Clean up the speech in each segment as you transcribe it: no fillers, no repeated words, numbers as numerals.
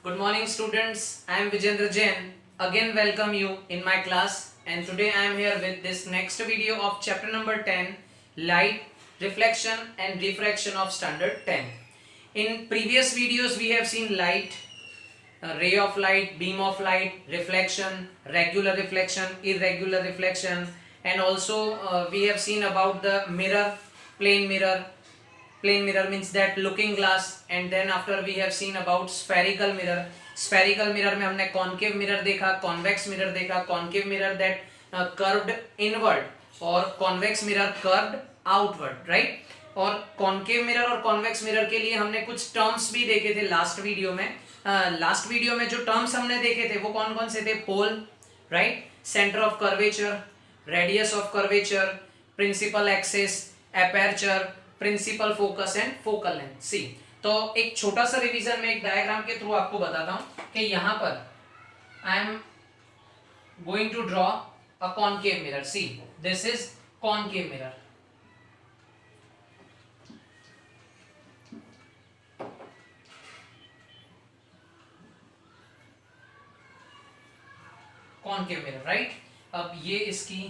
Good morning students, I am Vijendra Jain. Again welcome you in my class and today I am here with this next video of chapter number 10, Light, Reflection and Refraction of Standard 10. In previous videos we have seen light, ray of light, beam of light, reflection, regular reflection, irregular reflection, and also we have seen about the mirror, plane mirror. Plane mirror means that looking glass, and then after we have seen about spherical mirror. Spherical mirror में हमने concave mirror देखा, convex mirror देखा. Concave mirror that curved inward और convex mirror curved outward, right? और concave mirror और convex mirror के लिए हमने कुछ terms भी देखे थे लास्ट वीडियो में. लास्ट वीडियो में जो टर्म्स हमने देखे थे वो कौन कौन से थे? Pole, right, centre of curvature, radius of curvature, principal axis, aperture, principal focus and focal length. See, तो एक छोटा सा रिवीजन में एक डायग्राम के थ्रू आपको बताता हूं कि यहां पर I am going to draw a concave mirror. See, this is concave mirror. Concave mirror, right. अब ये इसकी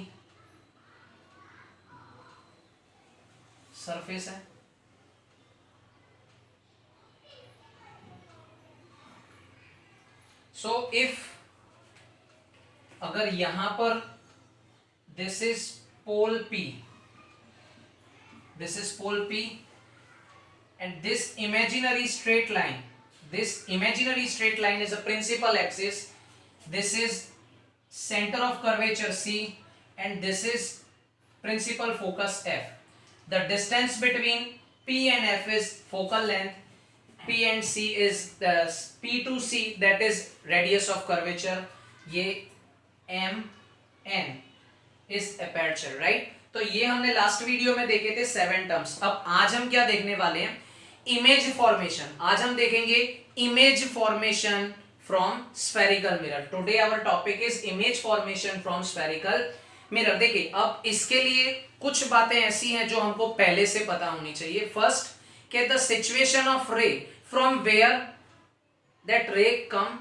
सरफेस है. सो इफ अगर यहां पर this is pole P, this is pole P and this imaginary straight line is a principal axis. This is center of curvature C and this is principal focus F. The distance between P and F is focal length. P and C is the P to C, that is radius of curvature. ये M N is aperture, right? तो ये हमने last video में देखे थे 7 terms. अब आज हम क्या देखने वाले हैं? Image formation. आज हम देखेंगे image formation from spherical mirror. Today our topic is image formation from spherical mirror. देखिए, अब इसके लिए कुछ बातें ऐसी हैं जो हमको पहले से पता होनी चाहिए. फर्स्ट, कि the situation of ray, from where that ray come,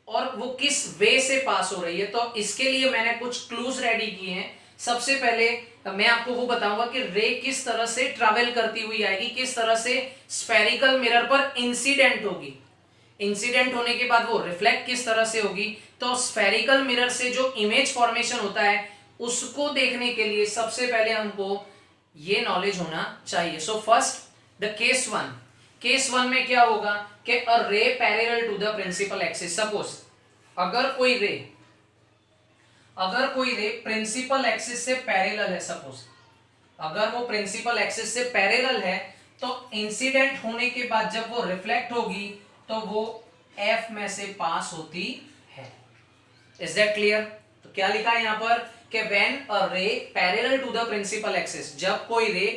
और वो किस वे से पास हो रही है. तो इसके लिए मैंने कुछ क्लूज रेडी किए हैं. सबसे पहले मैं आपको वो बताऊंगा कि रे किस तरह से ट्रैवल करती हुई आएगी, किस तरह से स्फेरिकल मिरर पर इंसिडेंट होगी. इंसिडेंट होने के बाद वो रिफ्लेक्ट किस तरह से होगी. तो स्फेरिकल मिरर से जो इमेज फॉर्मेशन होता है उसको देखने के लिए सबसे पहले हमको ये नॉलेज होना चाहिए. So first, the case one में क्या होगा कि a ray parallel to the principal axis. Suppose अगर कोई रे प्रिंसिपल एक्सिस से पैरेलल है, सपोज अगर वो प्रिंसिपल एक्सिस से पैरेलल है, तो इंसिडेंट होने के बाद जब वो रिफ्लेक्ट होगी तो वो F में से पास होती है. Is that clear? तो क्या लिखा है यहां पर कि when a ray parallel to the principal axis, जब कोई रे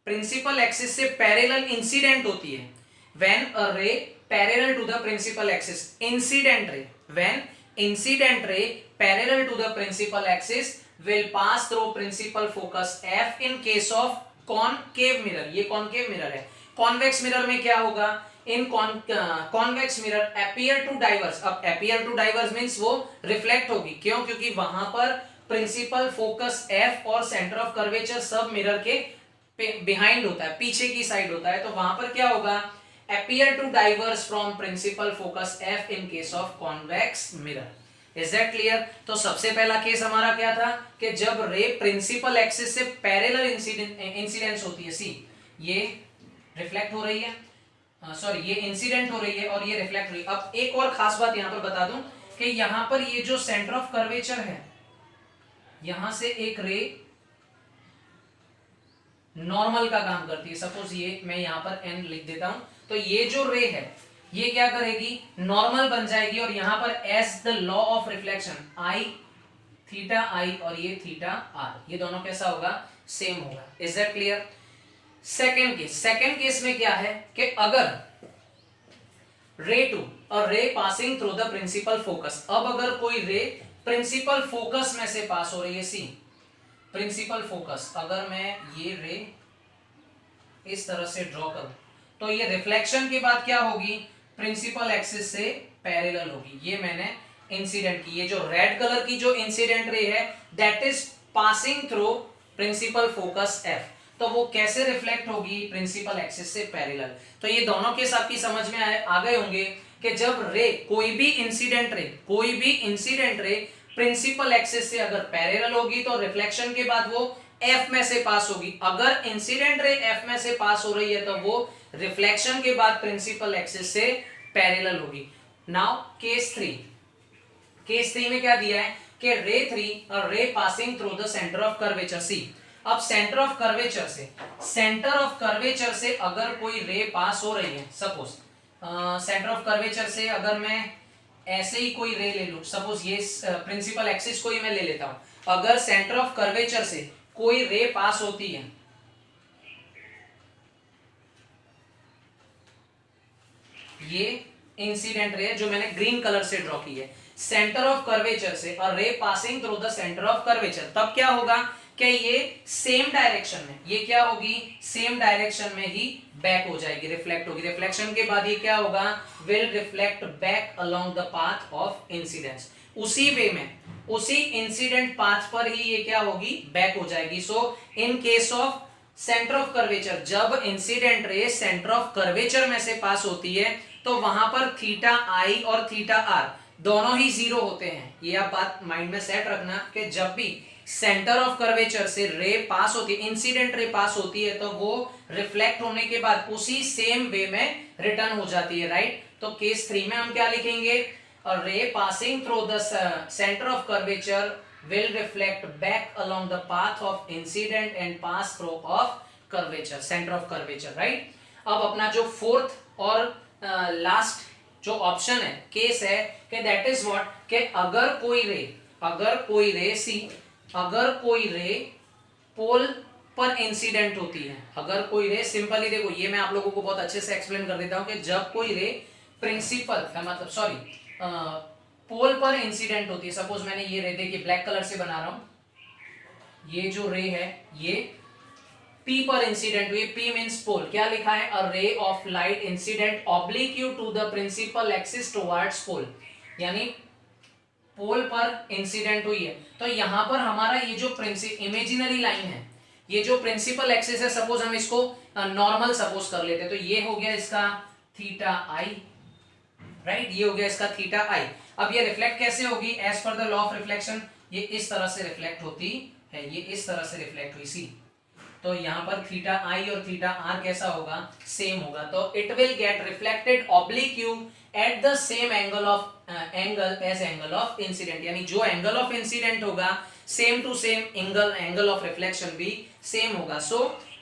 प्रिंसिपल एक्सिस से पैरेलल इंसिडेंट होती है. When a ray parallel to the principal axis, incident ray, when incident ray parallel to the principal axis will pass through principal focus F in case of concave mirror. ये concave mirror है. Convex mirror में क्या होगा? In convex mirror appear to diverse. अब appear to diverse means वो reflect होगी. क्यों? क्योंकि वहां पर प्रिंसिपल फोकस F और सेंटर ऑफ कर्वेचर सब मिरर के बिहाइंड होता है, पीछे की साइड होता है. तो वहां पर क्या होगा? Appear to diverse from principal focus F in case of convex mirror. Is that clear? तो सबसे पहला केस हमारा क्या था कि जब रे प्रिंसिपल एक्सिस से पैरेलल इंसिडेंस होती है. सी, ये रिफ्लेक्ट हो रही है, सॉरी ये इंसिडेंट हो रही है और ये रिफ्लेक्ट हो रही है. अब एक और खास बात यहां पर बता दूं कि यहां पर ये जो सेंटर ऑफ कर्वेचर है, यहां से एक रे नॉर्मल का काम करती है. सपोज ये मैं यहां पर n लिख देता हूं. तो ये जो रे है ये क्या करेगी? नॉर्मल बन जाएगी और यहां पर as the law of reflection I theta I और ये थीटा R, ये दोनों कैसा होगा? सेम होगा. Is that clear? Second case में क्या है कि अगर ray to a ray passing through the principal focus, अब अगर कोई रे प्रिंसिपल फोकस में से पास हो रही है. सी, प्रिंसिपल फोकस, अगर मैं ये रे इस तरह से ड्रॉ करूं तो ये रिफ्लेक्शन के बाद क्या होगी? प्रिंसिपल एक्सिस से पैरेलल होगी। ये मैंने इंसिडेंट की, ये जो रेड कलर की जो इंसिडेंट रे है that is passing through principal focus F, तो वो कैसे रिफ्लेक्ट होगी, प्रिंसिपल एक्सिस से पैरेलल। तो ये दोनों केस आपकी समझ में आ गए होंगे कि जब रे कोई भी इंसिडेंट रे प्रिंसिपल एक्सिस से अगर पैरेलल होगी तो रिफ्लेक्शन के बाद वो एफ में से पास होगी। अगर इंसिडेंट रे एफ में से पास हो रही है तो वो रिफ्लेक्शन के बाद प्रिंसिपल एक्सिस से पैरेलल होगी। नाउ केस 3 में क्या दिया है कि रे 3 और ray passing through the centre of curvature C. अब सेंटर ऑफ कर्वेचर से अगर कोई रे पास हो रही है, सपोज सेंटर ऑफ कर्वेचर से अगर मैं ऐसे ही कोई रे ले लूं, सपोज ये प्रिंसिपल एक्सिस को ही मैं ले लेता हूं, अगर सेंटर ऑफ कर्वेचर से कोई रे पास होती है, ये इंसिडेंट रे जो मैंने ग्रीन कलर से ड्रॉ की है, सेंटर ऑफ कर्वेचर से और ray passing through the centre of curvature, तब क्या होगा कि ये सेम डायरेक्शन में, ये क्या होगी, सेम डायरेक्शन में ही बैक हो जाएगी, रिफ्लेक्ट होगी। रिफ्लेक्शन के बाद ये क्या होगा, will reflect back along the path of incidence. उसी वे में, उसी इंसिडेंट पाथ पर ही ये क्या होगी, बैक हो जाएगी। So in case of centre of curvature, जब incident ray centre of curvature में से पास होती है तो वहां पर थीटा आई और थीटा आर दोनों ही जीरो होते हैं। ये आप बात माइंड में सेट रखना कि जब भी सेंटर ऑफ कर्वेचर से रे पास होती है, इंसिडेंट रे पास होती है, तो वो रिफ्लेक्ट होने के बाद उसी सेम वे में रिटर्न हो जाती है, राइट। तो केस 3 में हम क्या लिखेंगे, रे passing through the centre of curvature will reflect back along the path of incident and pass through of curvature, center of curvature, right। अब अपना जो फोर्थ और लास्ट जो ऑप्शन है, केस है कि दैट इज व्हाट, कि अगर कोई रे पोल पर इंसिडेंट होती है, अगर कोई रे, सिंपली देखो ये मैं आप लोगों को बहुत अच्छे से एक्सप्लेन कर देता हूं कि जब कोई रे पोल पर इंसिडेंट होती है, सपोज मैंने ये रे देखिए ब्लैक कलर से बना रहा हूं, ये जो रे है ये P पर इंसिडेंट हुई, P मींस पोल, क्या लिखा है, a ray of light incident oblique to the principal axis towards pole, यानी पोल पर इंसिडेंट हुई है। तो यहां पर हमारा ये जो इमेजिनरी लाइन है, ये जो प्रिंसिपल एक्सिस है, सपोज हम इसको नॉर्मल सपोज कर लेते हैं, तो ये हो गया इसका थीटा आई, राइट, ये हो गया इसका थीटा आई। अब ये रिफ्लेक्ट कैसे होगी, as per the law of reflection, ये इस तरह से रिफ्लेक्ट होती है, ये इस तरह से रिफ्लेक्ट हुई सी, तो यहाँ पर थीटा आई और थीटा आर कैसा होगा, सेम होगा। तो it will get reflected oblique at the same angle of incidence, यानी जो एंगल ऑफ इंसिडेंट होगा same to same angle of reflection भी सेम होगा। सो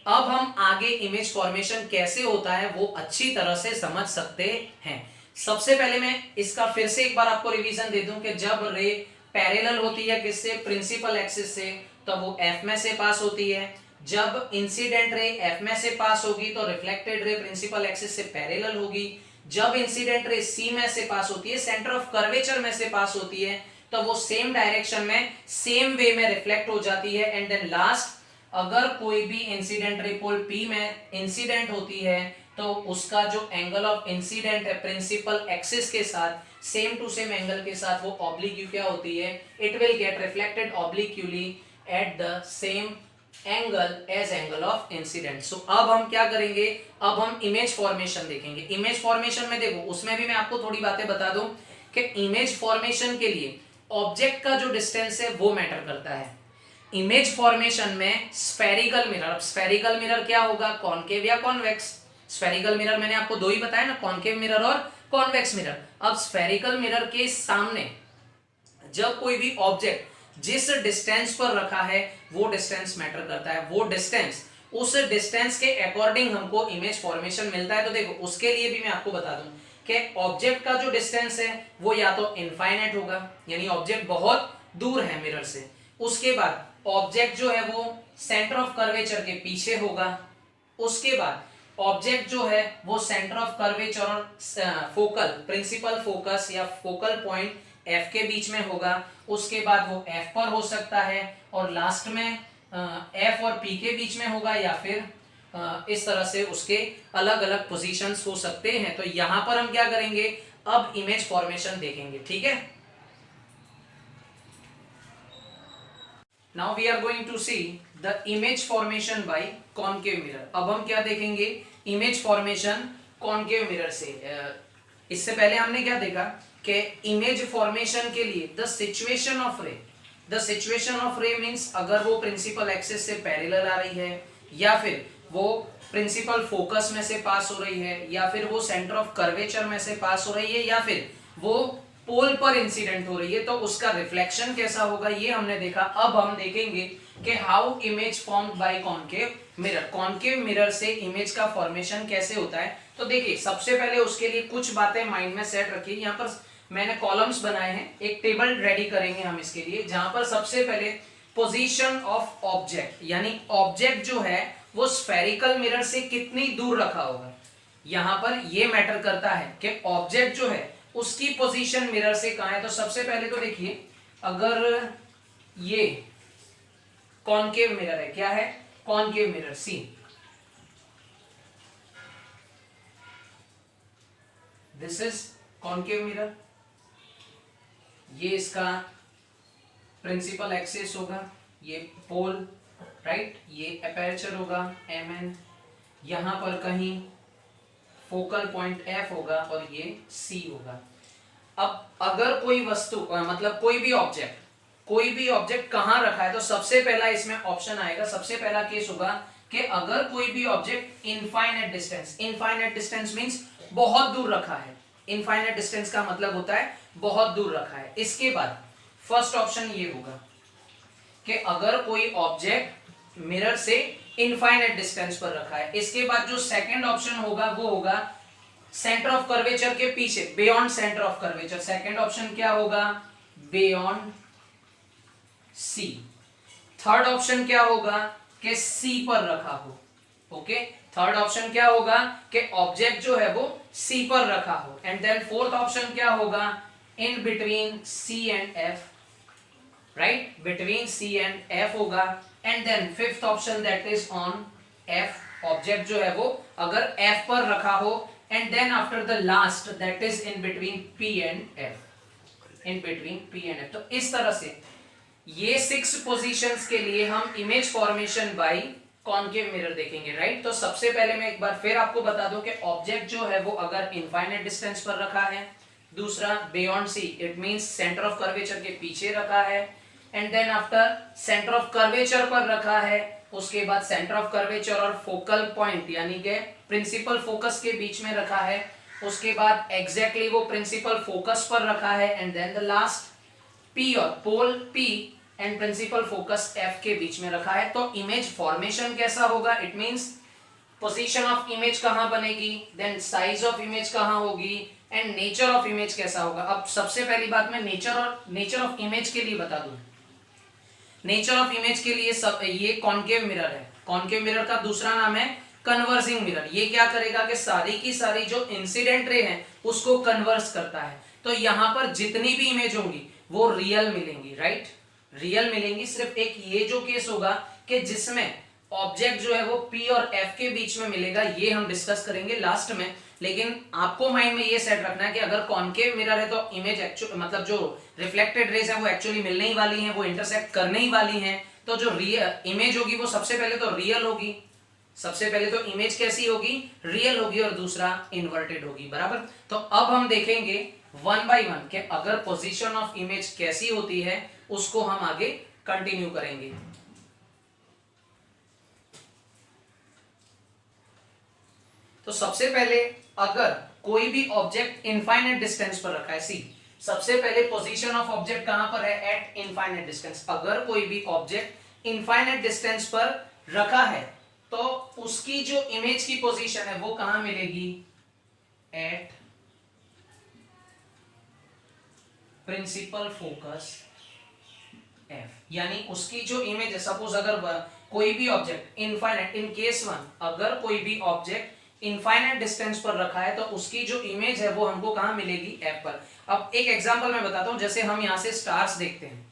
अब हम आगे इमेज फॉर्मेशन कैसे होता है वो अच्छी तरह से समझ सकते हैं। सबसे पहले मैं इसका फिर से एक बार आपको रिवीजन दे दूं कि जब रे पैरेलल होती है किससे, प्रिंसिपल एक्सिस से, तो वो एफ में से पास होती है। जब इंसिडेंट रे एफ में से पास होगी तो रिफ्लेक्टेड रे प्रिंसिपल एक्सिस से पैरेलल होगी। जब इंसिडेंट रे सी में से पास होती है, सेंटर ऑफ कर्वेचर में से पास होती है, तो वो सेम डायरेक्शन में सेम वे में रिफ्लेक्ट हो जाती है। एंड देन लास्ट, अगर कोई भी इंसिडेंट रे पोल पी में इंसिडेंट होती है तो उसका जो एंगल ऑफ इंसिडेंट है प्रिंसिपल एक्सिस के साथ सेम टू सेम एंगल के साथ वो ऑब्लिक्यू क्या होती है, it will get reflected obliquely at the same angle as angle of incidence. So अब हम क्या करेंगे, अब हम इमेज फॉर्मेशन देखेंगे। इमेज फॉर्मेशन में देखो, उसमें भी मैं आपको थोड़ी बातें बता दूं कि इमेज फॉर्मेशन के लिए ऑब्जेक्ट का जो डिस्टेंस है वो मैटर करता है। इमेज फॉर्मेशन में स्फेरिकल मिरर, अब स्फेरिकल मिरर क्या होगा, कॉनकेव या कॉन्वेक्स। स्फेरिकल मिरर मैंने आपको दो ही बताया ना, कॉनकेव मिरर और कॉन्वेक्स मिरर। अब स्फेरिकल मिरर के सामने जब कोई भी ऑब्जेक्ट जिस डिस्टेंस पर रखा है वो डिस्टेंस मैटर करता है, वो डिस्टेंस, उस डिस्टेंस के अकॉर्डिंग हमको इमेज फॉर्मेशन मिलता है। तो देखो उसके लिए भी मैं आपको बता दूं कि ऑब्जेक्ट का जो डिस्टेंस है वो या तो इनफाइनाइट होगा, यानी ऑब्जेक्ट बहुत दूर है मिरर से। उसके बाद ऑब्जेक्ट जो है वो सेंटर ऑफ कर्वेचर के पीछे होगा। उसके बाद ऑब्जेक्ट जो है वो सेंटर ऑफ कर्वेचर और फोकल, प्रिंसिपल फोकस या फोकल पॉइंट एफ के बीच में होगा। उसके बाद वो एफ पर हो सकता है और लास्ट में एफ और पी के बीच में होगा, या फिर इस तरह से उसके अलग अलग पोजीशंस हो सकते हैं। तो यहां पर हम क्या करेंगे, अब इमेज फॉर्मेशन देखेंगे, ठीक है। Now we are going to see the image formation by concave mirror. अब हम क्या देखेंगे, इमेज फॉर्मेशन कॉनकेव मिरर से। इससे पहले हमने क्या देखा कि इमेज फॉर्मेशन के लिए द सिचुएशन ऑफ रे, द सिचुएशन ऑफ रे मींस अगर वो प्रिंसिपल एक्सिस से पैरेलल आ रही है, या फिर वो प्रिंसिपल फोकस में से पास हो रही है, या फिर वो सेंटर ऑफ कर्वेचर में से पास हो रही है, या फिर वो पोल पर इंसिडेंट हो रही है, तो उसका रिफ्लेक्शन कैसा होगा ये हमने देखा। अब हम देखेंगे कि how image formed by concave mirror, concave mirror से इमेज का फॉर्मेशन कैसे होता है। तो देखिए सबसे पहले उसके लिए कुछ बातें माइंड में सेट रखिए। यहाँ पर मैंने कॉलम्स बनाए हैं, एक टेबल रेडी करेंगे हम इसके लिए, जहां पर सबसे पहले पोजीशन ऑफ ऑब्जेक्ट, यानी ऑब्जेक्ट जो है वो स्फेरिकल मिरर से कितनी दूर रखा होगा। यहां पर ये मैटर करता है कि ऑब्जेक्ट जो है उसकी पोजीशन मिरर से कहां है। तो सबसे पहले तो देखिए, अगर ये कॉनकेव मिरर है, क्या है, concave mirror, see this is concave mirror, ये इसका प्रिंसिपल एक्सिस होगा, ये पोल, राइट, ये अपर्चर होगा mn, यहां पर कहीं फोकल पॉइंट f होगा और ये c होगा। अब अगर कोई वस्तु मतलब कोई भी ऑब्जेक्ट कहां रखा है, तो सबसे पहला इसमें ऑप्शन आएगा, सबसे पहला केस होगा कि अगर कोई भी object infinite distance, infinite distance means बहुत दूर रखा है, इनफाइनाइट डिस्टेंस का मतलब होता है बहुत दूर रखा है। इसके बाद फर्स्ट ऑप्शन ये होगा कि अगर कोई ऑब्जेक्ट मिरर से इनफाइनाइट डिस्टेंस पर रखा है। इसके बाद जो सेकंड ऑप्शन होगा वो होगा सेंटर ऑफ कर्वेचर के पीछे, beyond centre of curvature. Second option क्या होगा, बियॉन्ड सी। थर्ड ऑप्शन क्या होगा कि सी पर रखा हो, ओके। थर्ड ऑप्शन क्या होगा कि ऑब्जेक्ट जो है वो सी पर रखा हो। एंड देन फोर्थ ऑप्शन क्या होगा, in between C and F, right, between C and F होगा। And then fifth option that is on F, object जो है वो अगर एफ पर रखा हो। And then after the last that is in between P and F, in between P and F. तो इस तरह से ये 6 पोजीशंस के लिए हम image formation by concave mirror देखेंगे, राइट। तो सबसे पहले मैं एक बार फिर आपको बता दूं कि ऑब्जेक्ट जो है वो अगर इनफाइनाइट डिस्टेंस पर रखा है, दूसरा beyond C, it means centre of curvature के पीछे रखा है। And then after centre of curvature पर रखा है, उसके बाद सेंटर ऑफ कर्वेचर और फोकल पॉइंट यानी कि प्रिंसिपल फोकस के बीच में रखा है। उसके बाद एग्जैक्टली वो प्रिंसिपल फोकस पर रखा है। And then the last P और pole P and principal focus F के बीच में रखा है। तो इमेज फॉर्मेशन कैसा होगा, it means position of image कहां बनेगी, देन साइज ऑफ इमेज कहां होगी, एंड नेचर ऑफ इमेज कैसा होगा। अब सबसे पहली बात मैं नेचर ऑफ इमेज के लिए बता दूं। नेचर ऑफ इमेज के लिए ये कॉनकेव मिरर है, कॉनकेव मिरर का दूसरा नाम है कन्वर्जिंग मिरर। ये क्या करेगा कि सारी की सारी जो इंसिडेंट रे है उसको कन्वर्स करता है। तो यहां पर जितनी भी इमेज होंगी वो रियल मिलेंगी, राइट, रियल मिलेंगी। सिर्फ एक ये जो केस होगा कि जिसमें ऑब्जेक्ट जो है वो P और F के बीच में मिलेगा, ये हम डिस्कस करेंगे लास्ट में। लेकिन आपको माइंड में ये सेट रखना है कि अगर कॉनकेव मिरर है तो इमेज एक्चुअल मतलब जो रिफ्लेक्टेड रेज है वो एक्चुअली मिलने ही वाली हैं, वो इंटरसेक्ट करने ही वाली हैं। तो जो इमेज होगी वो सबसे पहले तो रियल होगी, सबसे पहले तो इमेज कैसी होगी, रियल होगी, और दूसरा इन्वर्टेड होगी, बराबर। तो अब हम देखेंगे वन बाय वन कि अगर पोजीशन ऑफ इमेज कैसी होती है उसको हम आगे कंटिन्यू करेंगे। तो सबसे पहले अगर कोई भी ऑब्जेक्ट इनफाइनाइट डिस्टेंस पर रखा है, सी सबसे पहले पोजीशन ऑफ ऑब्जेक्ट कहां पर है, एट इनफाइनाइट डिस्टेंस। अगर कोई भी ऑब्जेक्ट इनफाइनाइट डिस्टेंस पर रखा है तो उसकी जो इमेज की पोजीशन है वो कहां मिलेगी, एट प्रिंसिपल फोकस एफ। यानी उसकी जो इमेज है, सपोज अगर कोई भी object infinite, in case one अगर कोई भी ऑब्जेक्ट इनफाइनाइट डिस्टेंस पर रखा है तो उसकी जो इमेज है वो हमको कहां मिलेगी, एफ पर। अब एक एग्जांपल मैं बताता हूं, जैसे हम यहां से स्टार्स देखते हैं,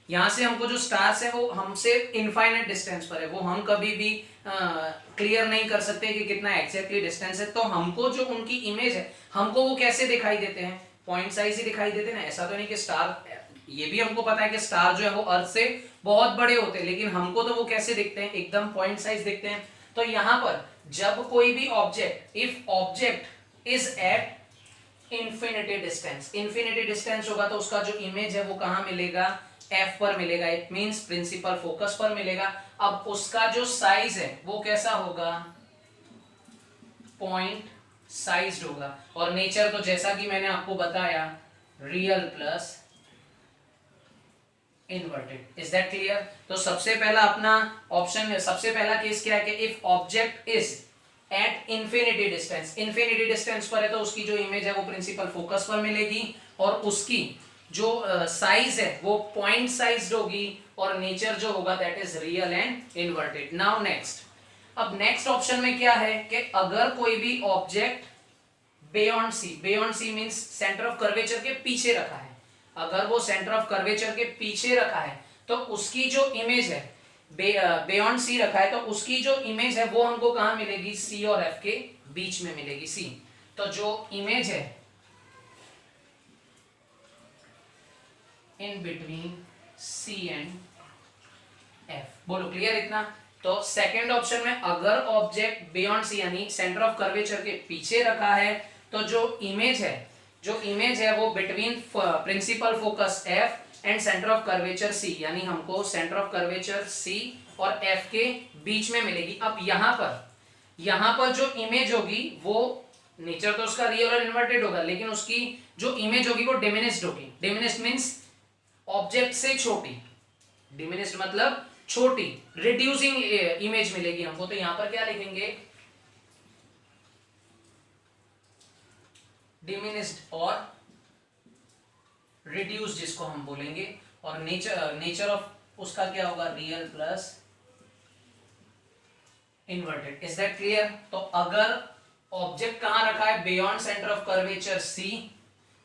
यहाँ से हमको जो स्टार्स है वो हमसे इनफाइनाइट डिस्टेंस पर है, वो हम कभी भी क्लियर नहीं कर सकते कि कितना एग्जैक्टली डिस्टेंस है। तो हमको जो उनकी इमेज है हमको वो कैसे दिखाई देते हैं, पॉइंट साइज ही दिखाई देते हैं ना। ऐसा तो नहीं कि स्टार, ये भी हमको पता है कि स्टार जो है वो अर्थ से बहुत बड़े होते हैं, लेकिन हमको तो वो कैसे दिखते हैं, एकदम पॉइंट साइज दिखते हैं। तो यहाँ पर जब कोई भी object, if object is at infinity distance, infinity distance होगा तो उसका जो इमेज है वो कहां मिलेगा, एफ पर मिलेगा। इट मींस प्रिंसिपल फोकस पर मिलेगा। अब उसका जो साइज है वो कैसा होगा, पॉइंट साइज्ड होगा। और नेचर तो जैसा कि मैंने आपको बताया, real plus inverted. Is that clear? तो सबसे पहला अपना ऑप्शन, सबसे पहला केस क्या है कि if object is at infinity distance, infinity distance पर है तो उसकी जो इमेज है वो प्रिंसिपल फोकस पर मिलेगी और उसकी जो साइज है वो पॉइंट साइज्ड होगी और नेचर जो होगा that is real and inverted. Now next, अब नेक्स्ट ऑप्शन में क्या है कि अगर कोई भी object beyond C, beyond C means centre of curvature के पीछे रखा है, अगर वो सेंटर ऑफ कर्वेचर के पीछे रखा है तो उसकी जो इमेज है बियॉन्ड सी रखा है तो उसकी जो इमेज है वो हमको कहां मिलेगी, सी और एफ के बीच में मिलेगी, सी। तो जो इमेज है in between C and F, बोलो क्लियर इतना? तो सेकंड ऑप्शन में अगर ऑब्जेक्ट बियॉन्ड सी यानी सेंटर ऑफ कर्वेचर के पीछे रखा है तो जो इमेज है वो between principal focus F and centre of curvature C, यानी हमको सेंटर ऑफ कर्वेचर सी और एफ के बीच में मिलेगी। अब यहां पर जो इमेज होगी वो, नेचर तो उसका रियल और इन्वर्टेड होगा, लेकिन उसकी जो इमेज होगी वो डिमिनिश्ड होगी। डिमिनिश्ड मींस ऑब्जेक्ट से छोटी, डिमिनिश्ड मतलब छोटी, रिड्यूसिंग इमेज मिलेगी हमको। तो यहां पर क्या लिखेंगे, डिमिनिश्ड और रिड्यूस जिसको हम बोलेंगे, और नेचर ऑफ उसका क्या होगा, real plus inverted. Is that clear? तो अगर ऑब्जेक्ट कहां रखा है, beyond centre of curvature C,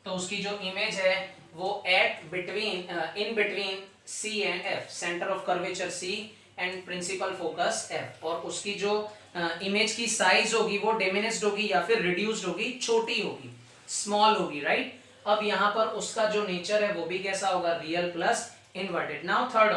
तो उसकी जो इमेज है वो at between in between C and F, centre of curvature C and principal focus F, और उसकी जो इमेज की साइज होगी वो डिमिनिश्ड होगी या फिर रिड्यूस्ड होगी, छोटी होगी, स्मॉल होगी, राइट? अब यहां पर उसका जो नेचर है वो भी कैसा होगा, real plus inverted. Now third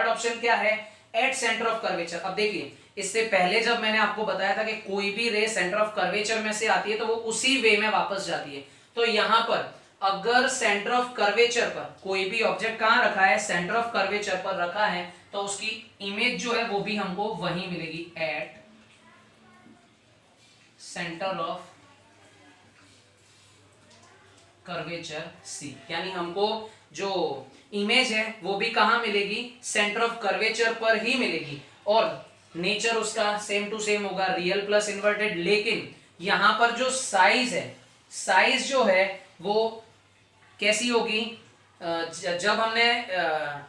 option क्या है, एट सेंटर ऑफ कर्वेचर। अब देखिए, इससे पहले जब मैंने आपको बताया था कि कोई भी रे सेंटर ऑफ कर्वेचर में से आती है तो वो उसी वे में वापस जाती है। तो यहां पर अगर सेंटर ऑफ कर्वेचर पर कोई भी ऑब्जेक्ट कहां रखा है, सेंटर ऑफ कर्वेचर पर रखा है, तो उसकी इमेज जो है वो भी हमको वहीं मिलेगी, at centre of curvature C, यानी हमको जो इमेज है वो भी कहां मिलेगी, सेंटर ऑफ कर्वेचर पर ही मिलेगी, और नेचर उसका सेम टू सेम होगा, रियल प्लस इन्वर्टेड। लेकिन यहां पर जो साइज है, साइज जो है वो कैसी होगी, जब हमने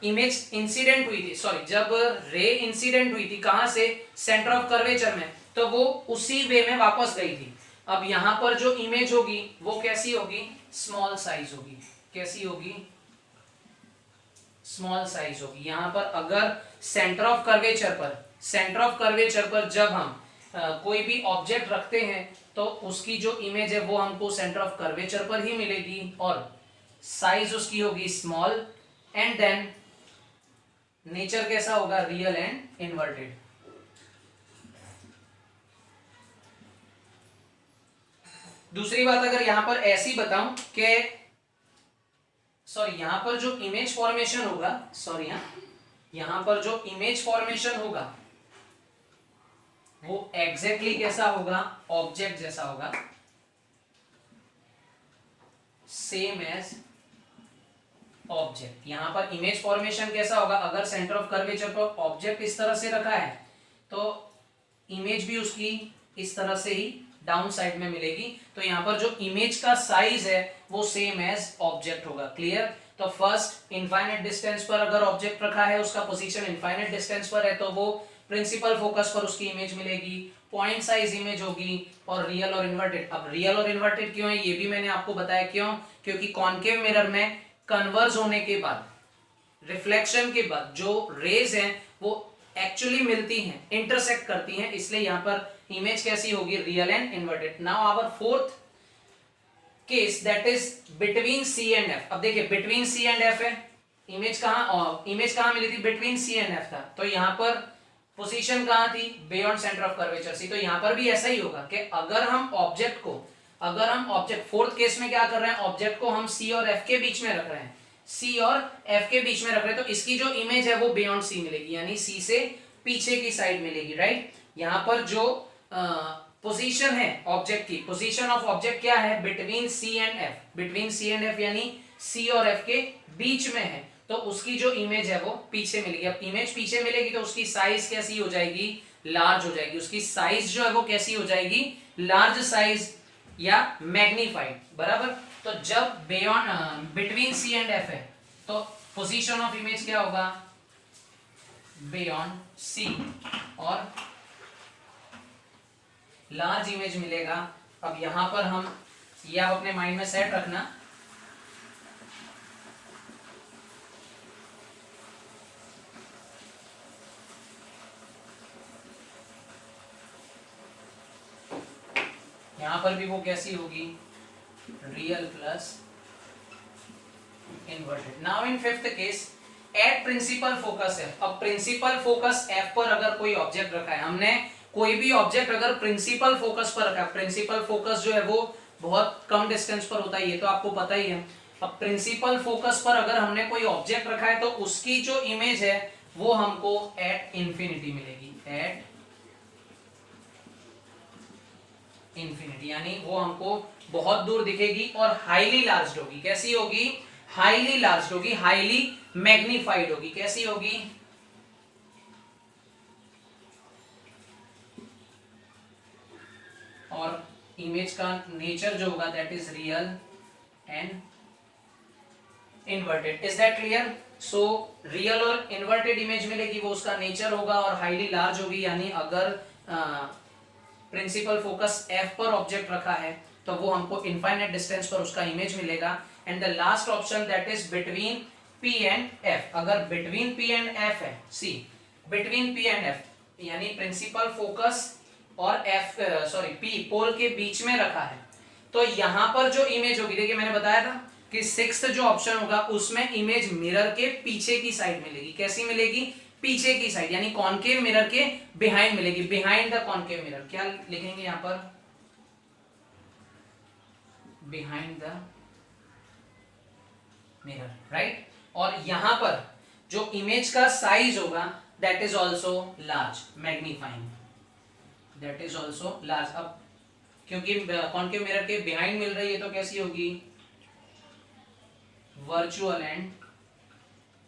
इमेज इंसिडेंट हुई थी, सॉरी जब रे इंसिडेंट हुई थी कहां से, सेंटर ऑफ कर्वेचर में, तो वो उसी वे में वापस गई थी। अब यहां पर जो इमेज होगी वो कैसी होगी, स्मॉल साइज होगी। कैसी होगी, स्मॉल साइज होगी। यहां पर अगर सेंटर ऑफ कर्वेचर पर जब हम कोई भी ऑब्जेक्ट रखते हैं तो उसकी जो इमेज है वो हमको सेंटर ऑफ कर्वेचर पर ही मिलेगी और साइज उसकी होगी स्मॉल, एंड देन नेचर कैसा होगा, रियल एंड इन्वर्टेड। दूसरी बात अगर यहां पर ऐसी बताऊं कि यहां पर जो इमेज फॉर्मेशन होगा, यहां पर जो इमेज फॉर्मेशन होगा वो एग्जैक्टली कैसा होगा, ऑब्जेक्ट जैसा होगा, सेम एज ऑब्जेक्ट। यहां पर इमेज फॉर्मेशन कैसा होगा, अगर सेंटर ऑफ कर्वेचर पर ऑब्जेक्ट इस तरह से रखा है तो इमेज भी उसकी इस तरह से ही डाउन साइड में मिलेगी। तो यहां पर जो इमेज का साइज है वो सेम एज ऑब्जेक्ट होगा। क्लियर? तो फर्स्ट, इनफाइनाइट डिस्टेंस पर अगर ऑब्जेक्ट रखा है, उसका पोजीशन इनफाइनाइट डिस्टेंस पर है, तो वो प्रिंसिपल फोकस पर उसकी इमेज मिलेगी, पॉइंट साइज इमेज होगी, और रियल और इन्वर्टेड। अब रियल और इन्वर्टेड क्यों है ये भी मैंने आपको बताया, क्यों, क्योंकि कॉनकेव मिरर में कन्वर्ज होने के बाद रिफ्लेक्शन के बाद जो रेज हैं वो एक्चुअली मिलती हैं, इंटरसेक्ट करती हैं, इसलिए यहां पर इमेज कैसी होगी, real and inverted. Now our fourth case that is between C and F. अब देखिए बिटवीन सी एंड एफ है, इमेज कहां मिली थी, बिटवीन सी एंड एफ था, तो यहां पर पोजीशन कहां थी, beyond centre of curvature C. तो यहां पर भी ऐसा ही होगा कि अगर हम ऑब्जेक्ट फोर्थ केस में क्या कर रहे हैं, ऑब्जेक्ट को हम सी और एफ के बीच में रख रहे हैं, सी और एफ के बीच में रख रहे हैं, तो इसकी जो इमेज है वो बियॉन्ड सी मिलेगी, यानी सी से पीछे की साइड मिलेगी, राइट। यहां पर जो पोजीशन है ऑब्जेक्ट की, पोजीशन ऑफ ऑब्जेक्ट क्या है, between C and F, between C and F यानी सी और एफ के बीच में है, तो उसकी जो इमेज है वो पीछे मिलेगी। अब इमेज पीछे मिलेगी तो उसकी साइज कैसी हो जाएगी, लार्ज हो जाएगी, उसकी साइज जो है वो कैसी हो जाएगी, लार्ज साइज या मैग्नीफाइड, बराबर। तो जब beyond between C and F है तो पोजीशन ऑफ इमेज क्या होगा, बियॉन्ड सी, और लार्ज इमेज मिलेगा। अब यहां पर हम ये आप अपने माइंड में सेट रखना, यहां पर भी वो कैसी होगी, real plus inverted. Now in fifth case at principal focus F. अब प्रिंसिपल फोकस एफ पर अगर कोई ऑब्जेक्ट रखा है, हमने कोई भी ऑब्जेक्ट अगर प्रिंसिपल फोकस पर रखा है, प्रिंसिपल फोकस जो है वो बहुत कम डिस्टेंस पर होता है, ये तो आपको पता ही है। अब प्रिंसिपल फोकस पर अगर हमने कोई ऑब्जेक्ट रखा है तो उसकी जो इमेज है वो हमको एट इंफिनिटी मिलेगी, एट इंफिनिटी, यानी वो हमको बहुत दूर दिखेगी और हाईली लार्ज होगी। कैसी होगी, हाईली लार्ज होगी, हाईली मैग्नीफाइड होगी। कैसी होगी, और इमेज का नेचर जो होगा that is real and inverted. Is that clear? So real और इन्वर्टेड इमेज मिलेगी, वो उसका नेचर होगा और हाईली लार्ज होगी, यानी अगर प्रिंसिपल फोकस एफ पर ऑब्जेक्ट रखा है तो वो हमको इनफाइनाइट डिस्टेंस पर उसका इमेज मिलेगा। And the last option that is between P and F. अगर बिटवीन पी एंड एफ है, सी बिटवीन पी एंड एफ यानी प्रिंसिपल फोकस और एफ पी पोल के बीच में रखा है, तो यहां पर जो इमेज होगी, देखिए मैंने बताया था कि सिक्स्थ जो ऑप्शन होगा उसमें इमेज मिरर के पीछे की साइड मिलेगी। कैसी मिलेगी, पीछे की साइड, यानी कॉनकेव मिरर के बिहाइंड मिलेगी, बिहाइंड द कॉनकेव मिरर। क्या लिखेंगे यहां पर, बिहाइंड द मिरर, राइट। और यहां पर जो इमेज का साइज होगा that is also large, magnifying, that is also large. अब क्योंकि कॉनकेव मिरर के बिहाइंड मिल रही है तो कैसी होगी, virtual and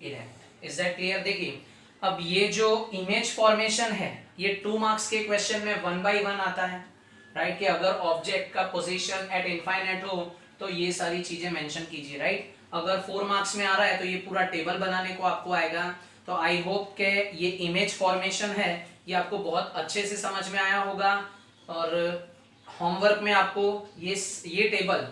erect. Is that clear? देखिए अब ये जो इमेज फॉर्मेशन है ये 2 मार्क्स के क्वेश्चन में 1 by 1 आता है, राइट। कि अगर ऑब्जेक्ट का पोजीशन एट इनफाइनाइट हो तो ये सारी चीजें मेंशन कीजिए, राइट। अगर 4 मार्क्स में आ रहा है तो ये पूरा टेबल बनाने को आपको आएगा। तो आई होप के ये इमेज फॉर्मेशन है ये आपको बहुत अच्छे से समझ में आया होगा, और होमवर्क में आपको ये टेबल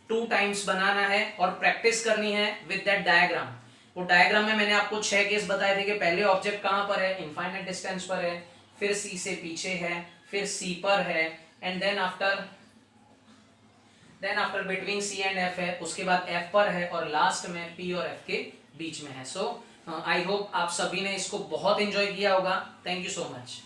2 टाइम्स बनाना है और प्रैक्टिस करनी है विद दैट डायग्राम। वो डायग्राम में मैंने आपको 6 केस बताए थे कि पहले ऑब्जेक्ट कहां पर है, इनफाइनाइट डिस्टेंस पर है, फिर सी से पीछे है, फिर सी पर है, and then after between C and F है, उसके बाद एफ पर है, और लास्ट में पी और एफ के बीच में है। सो आई होप आप सभी ने इसको बहुत एंजॉय किया होगा। Thank you so much.